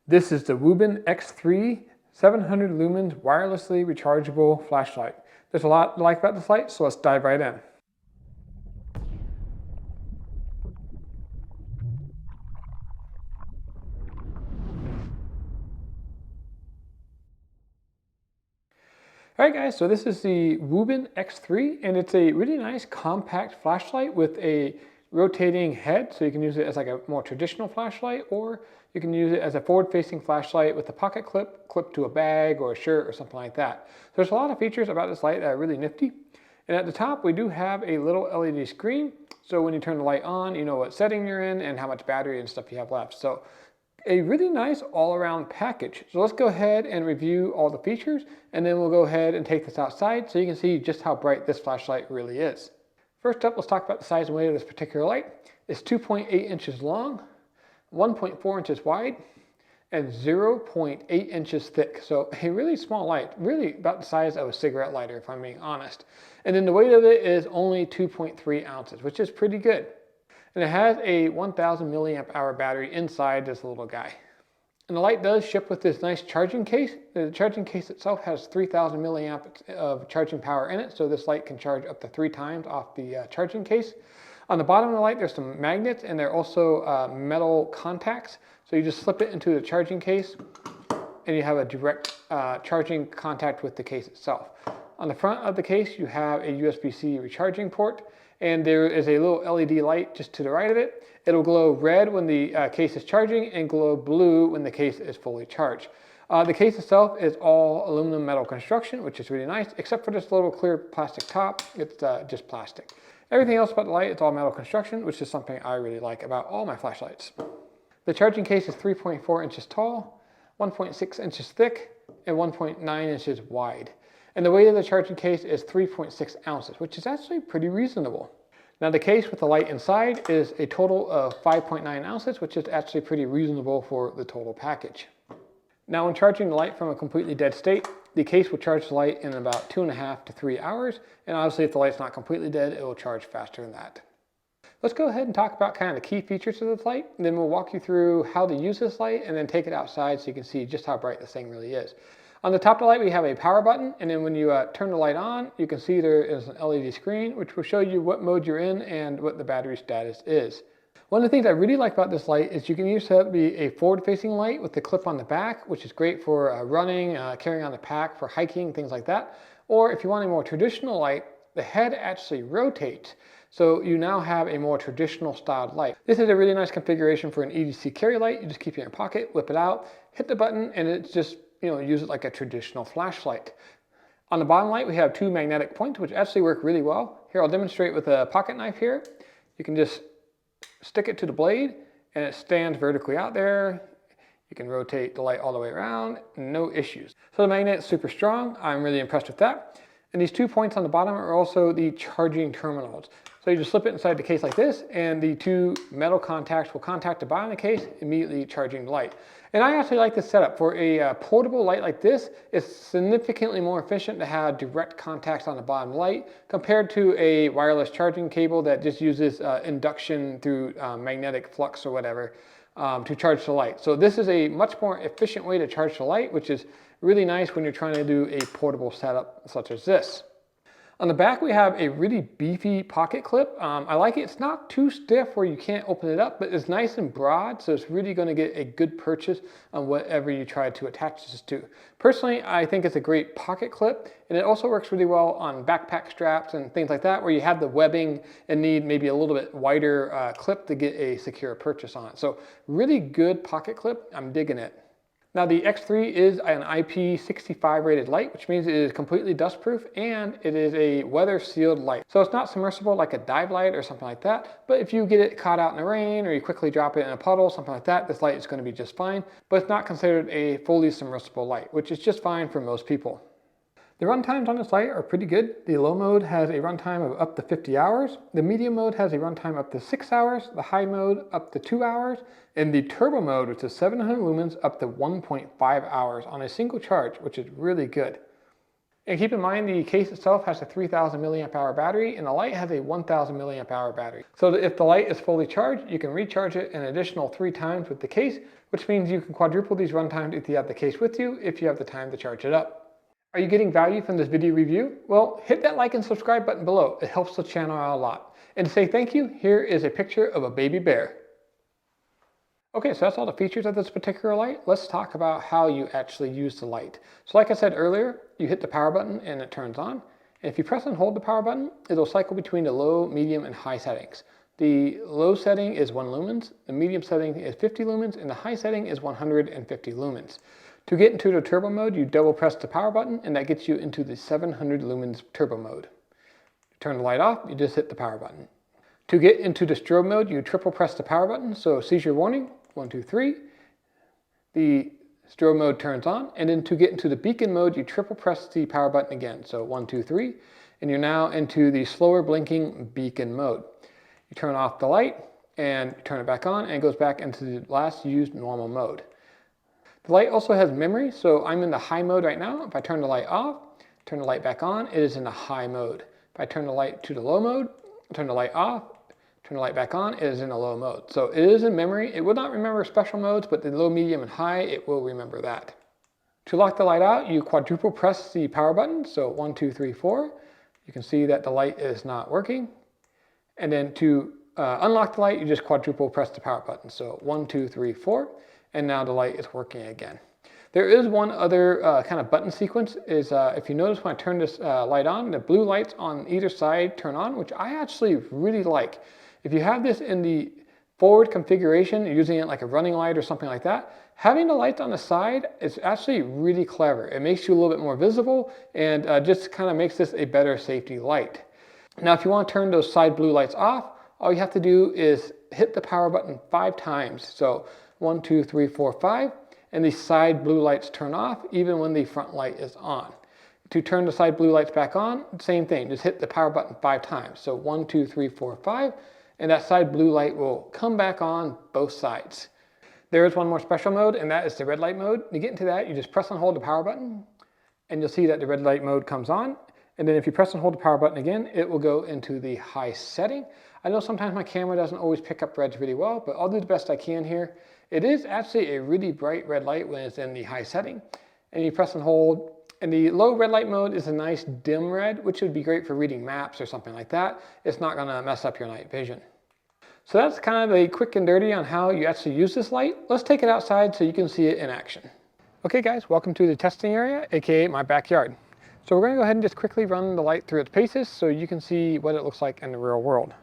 This is the Wuben X3 700 lumens wirelessly rechargeable flashlight. There's a lot to like about this light, so let's dive right in. Alright guys, so this is the Wuben X3 and it's a really nice compact flashlight with a rotating head, so you can use it as like a more traditional flashlight, or you can use it as a forward-facing flashlight with a pocket clip to a bag or a shirt or something like that. So there's a lot of features about this light that are really nifty. And at the top we do have a little LED screen, so when you turn the light on, you know what setting you're in and how much battery and stuff you have left. So a really nice all-around package. So let's go ahead and review all the features, and then we'll go ahead and take this outside so you can see just how bright this flashlight really is. First up, let's talk about the size and weight of this particular light. It's 2.8 inches long, 1.4 inches wide, and 0.8 inches thick. So a really small light, really about the size of a cigarette lighter if I'm being honest. And then the weight of it is only 2.3 ounces, which is pretty good. And it has a 1000 milliamp hour battery inside this little guy. And the light does ship with this nice charging case. The charging case itself has 3000 milliamp of charging power in it, so this light can charge up to 3 times off the charging case. On the bottom of the light there's some magnets, and they're also metal contacts. So you just slip it into the charging case and you have a direct charging contact with the case itself. On the front of the case you have a USB-C recharging port, and there is a little LED light just to the right of it. It'll glow red when the case is charging and glow blue when the case is fully charged. The case itself is all aluminum metal construction, which is really nice, except for this little clear plastic top. It's just plastic. Everything else about the light, it's all metal construction, which is something I really like about all my flashlights. The charging case is 3.4 inches tall, 1.6 inches thick, and 1.9 inches wide. And the weight of the charging case is 3.6 ounces, which is actually pretty reasonable. Now the case with the light inside is a total of 5.9 ounces, which is actually pretty reasonable for the total package. Now when charging the light from a completely dead state, the case will charge the light in about 2.5 to 3 hours. And obviously if the light's not completely dead, it will charge faster than that. Let's go ahead and talk about kind of the key features of this light, and then we'll walk you through how to use this light and then take it outside so you can see just how bright this thing really is. On the top of the light we have a power button, and then when you turn the light on, you can see there is an LED screen which will show you what mode you're in and what the battery status is. One of the things I really like about this light is you can use it to be a forward-facing light with the clip on the back, which is great for running, carrying on the pack, for hiking, things like that. Or if you want a more traditional light, the head actually rotates, so you now have a more traditional styled light. This is a really nice configuration for an EDC carry light. You just keep it in your pocket, whip it out, hit the button, and it's just, use it like a traditional flashlight. On the bottom light we have 2 magnetic points which actually work really well. Here I'll demonstrate with a pocket knife here. You can just stick it to the blade and it stands vertically out there. You can rotate the light all the way around, no issues. So the magnet is super strong. I'm really impressed with that. And these 2 points on the bottom are also the charging terminals. So you just slip it inside the case like this, and the 2 metal contacts will contact the bottom of the case, immediately charging the light. And I actually like this setup. For a portable light like this, it's significantly more efficient to have direct contacts on the bottom light compared to a wireless charging cable that just uses induction through magnetic flux or whatever to charge the light. So this is a much more efficient way to charge the light, which is really nice when you're trying to do a portable setup such as this. On the back we have a really beefy pocket clip. I like it. It's not too stiff where you can't open it up, but it's nice and broad, so it's really going to get a good purchase on whatever you try to attach this to. Personally, I think it's a great pocket clip, and it also works really well on backpack straps and things like that where you have the webbing and need maybe a little bit wider clip to get a secure purchase on it. So really good pocket clip. I'm digging it. Now the X3 is an IP65 rated light, which means it is completely dustproof and it is a weather sealed light. So it's not submersible like a dive light or something like that, but if you get it caught out in the rain or you quickly drop it in a puddle, something like that, this light is going to be just fine. But it's not considered a fully submersible light, which is just fine for most people. The run times on this light are pretty good. The low mode has a runtime of up to 50 hours. The medium mode has a runtime up to 6 hours. The high mode up to 2 hours. And the turbo mode, which is 700 lumens, up to 1.5 hours on a single charge, which is really good. And keep in mind the case itself has a 3000 milliamp hour battery and the light has a 1000 milliamp hour battery. So if the light is fully charged, you can recharge it an additional 3 times with the case, which means you can quadruple these run times if you have the case with you, if you have the time to charge it up. Are you getting value from this video review? Well, hit that like and subscribe button below. It helps the channel out a lot. And to say thank you, here is a picture of a baby bear. Okay, so that's all the features of this particular light. Let's talk about how you actually use the light. So like I said earlier, you hit the power button and it turns on. And if you press and hold the power button, it'll cycle between the low, medium, and high settings. The low setting is 1 lumens, the medium setting is 50 lumens, and the high setting is 150 lumens. To get into the turbo mode, you double press the power button and that gets you into the 700 lumens turbo mode. Turn the light off, you just hit the power button. To get into the strobe mode, you triple press the power button, so seizure warning, 1, 2, 3. The strobe mode turns on, and then to get into the beacon mode, you triple press the power button again, so 1, 2, 3, and you're now into the slower blinking beacon mode. You turn off the light, and turn it back on, and it goes back into the last used normal mode. The light also has memory, so I'm in the high mode right now. If I turn the light off, turn the light back on, it is in the high mode. If I turn the light to the low mode, turn the light off, turn the light back on, it is in a low mode. So it is in memory. It will not remember special modes, but the low, medium, and high, it will remember that. To lock the light out, you quadruple press the power button. So 1, 2, 3, 4. You can see that the light is not working. And then to unlock the light, you just quadruple press the power button. So 1, 2, 3, 4. And now the light is working again. There is one other kind of button sequence is if you notice when I turn this light on, the blue lights on either side turn on, which I actually really like. If you have this in the forward configuration, you're using it like a running light or something like that, having the lights on the side is actually really clever. It makes you a little bit more visible and just kind of makes this a better safety light. Now, if you want to turn those side blue lights off, all you have to do is hit the power button 5 times. So 1, 2, 3, 4, 5, and the side blue lights turn off even when the front light is on. To turn the side blue lights back on, same thing, just hit the power button 5 times. So 1, 2, 3, 4, 5. And that side blue light will come back on both sides. There is one more special mode, and that is the red light mode. To get into that, you just press and hold the power button, and you'll see that the red light mode comes on. And then if you press and hold the power button again, it will go into the high setting. I know sometimes my camera doesn't always pick up reds really well, but I'll do the best I can here. It is actually a really bright red light when it's in the high setting. And you press and hold. And the low red light mode is a nice dim red, which would be great for reading maps or something like that. It's not going to mess up your night vision. So that's kind of a quick and dirty on how you actually use this light. Let's take it outside so you can see it in action. Okay guys, welcome to the testing area, aka my backyard. So we're going to go ahead and just quickly run the light through its paces so you can see what it looks like in the real world.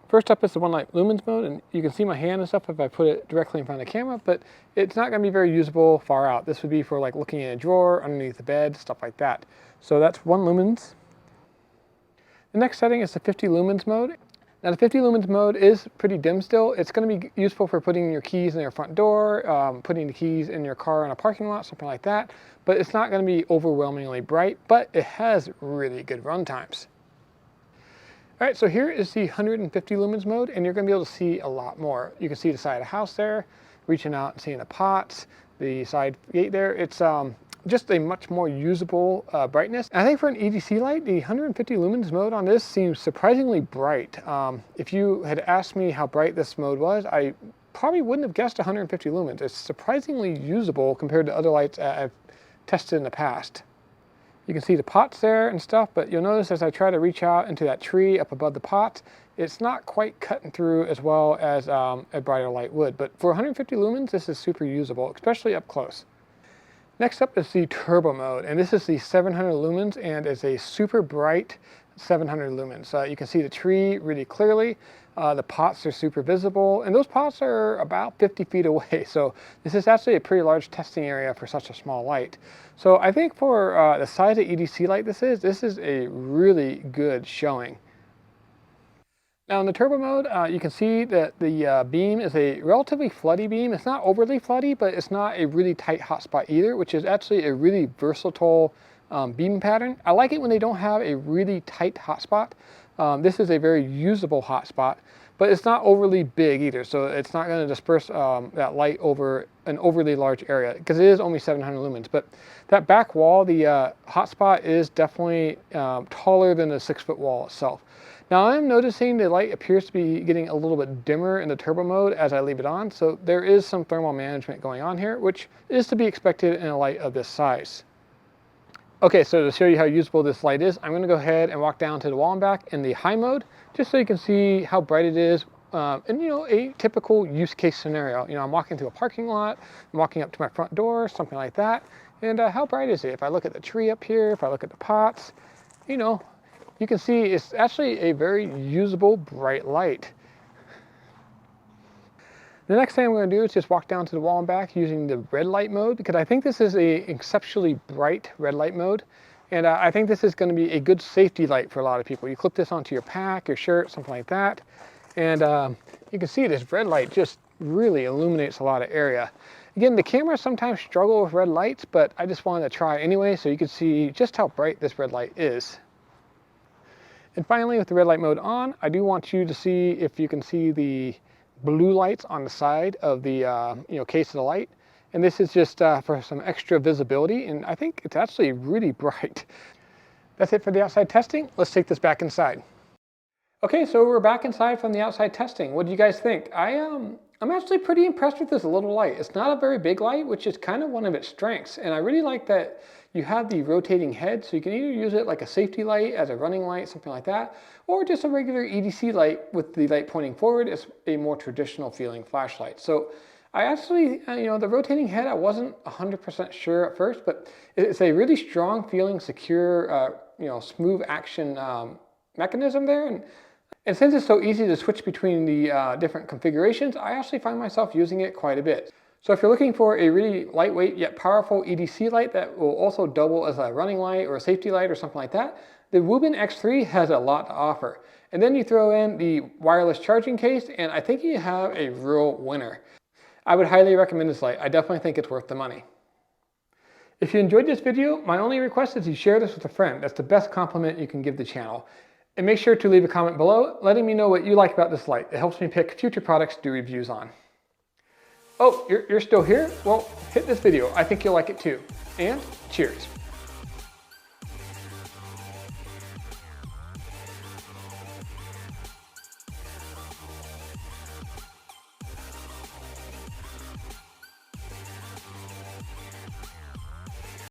First up is the one light lumens mode, and you can see my hand and stuff if I put it directly in front of the camera, but it's not going to be very usable far out. This would be for like looking in a drawer, underneath the bed, stuff like that. So that's 1 lumens. The next setting is the 50 lumens mode. Now the 50 lumens mode is pretty dim still. It's going to be useful for putting your keys in your front door, putting the keys in your car in a parking lot, something like that. But it's not going to be overwhelmingly bright, but it has really good run times. All right, so here is the 150 lumens mode, and you're going to be able to see a lot more. You can see the side of the house there, reaching out and seeing the pots, the side gate there. It's just a much more usable brightness. And I think for an EDC light, the 150 lumens mode on this seems surprisingly bright. If you had asked me how bright this mode was, I probably wouldn't have guessed 150 lumens. It's surprisingly usable compared to other lights I've tested in the past. You can see the pots there and stuff, but you'll notice as I try to reach out into that tree up above the pots, it's not quite cutting through as well as a brighter light would. But for 150 lumens, this is super usable, especially up close. Next up is the turbo mode, and this is the 700 lumens, and it's a super bright 700 lumens. You can see the tree really clearly. The pots are super visible, and those pots are about 50 feet away. So this is actually a pretty large testing area for such a small light. So I think for the size of EDC light this is a really good showing. Now in the turbo mode, you can see that the beam is a relatively floody beam. It's not overly floody, but it's not a really tight hotspot either, which is actually a really versatile beam pattern. I like it when they don't have a really tight hotspot. This is a very usable hotspot. but it's not overly big either, so it's not going to disperse that light over an overly large area, because it is only 700 lumens. But that back wall, the hotspot, is definitely taller than the 6-foot wall itself. Now I'm noticing the light appears to be getting a little bit dimmer in the turbo mode as I leave it on, so there is some thermal management going on here, which is to be expected in a light of this size. Okay, so to show you how usable this light is, I'm going to go ahead and walk down to the wall and back in the high mode, just so you can see how bright it is. And a typical use case scenario. I'm walking through a parking lot, I'm walking up to my front door, something like that. And how bright is it? If I look at the tree up here, if I look at the pots, you can see it's actually a very usable bright light. The next thing I'm going to do is just walk down to the wall and back using the red light mode, because I think this is a exceptionally bright red light mode. And I think this is going to be a good safety light for a lot of people. You clip this onto your pack, your shirt, something like that. And you can see this red light just really illuminates a lot of area. Again, the cameras sometimes struggle with red lights, but I just wanted to try anyway so you can see just how bright this red light is. And finally, with the red light mode on, I do want you to see if you can see the blue lights on the side of the case of the light. And this is just for some extra visibility, and I think it's actually really bright. That's it for the outside testing. Let's take this back inside. Okay, so we're back inside from the outside testing. What do you guys think? I'm actually pretty impressed with this little light. It's not a very big light, which is kind of one of its strengths. And I really like that you have the rotating head, so you can either use it like a safety light, as a running light, something like that, or just a regular EDC light with the light pointing forward. It's a more traditional feeling flashlight. So I actually, the rotating head, I wasn't 100% sure at first, but it's a really strong feeling, secure, smooth action mechanism there. And since it's so easy to switch between the different configurations, I actually find myself using it quite a bit. So if you're looking for a really lightweight yet powerful EDC light that will also double as a running light or a safety light or something like that, the Wuben X3 has a lot to offer. And then you throw in the wireless charging case, and I think you have a real winner. I would highly recommend this light. I definitely think it's worth the money. If you enjoyed this video, my only request is you share this with a friend. That's the best compliment you can give the channel. And make sure to leave a comment below letting me know what you like about this light. It helps me pick future products to do reviews on. Oh, you're still here? Well, hit this video. I think you'll like it too. And cheers.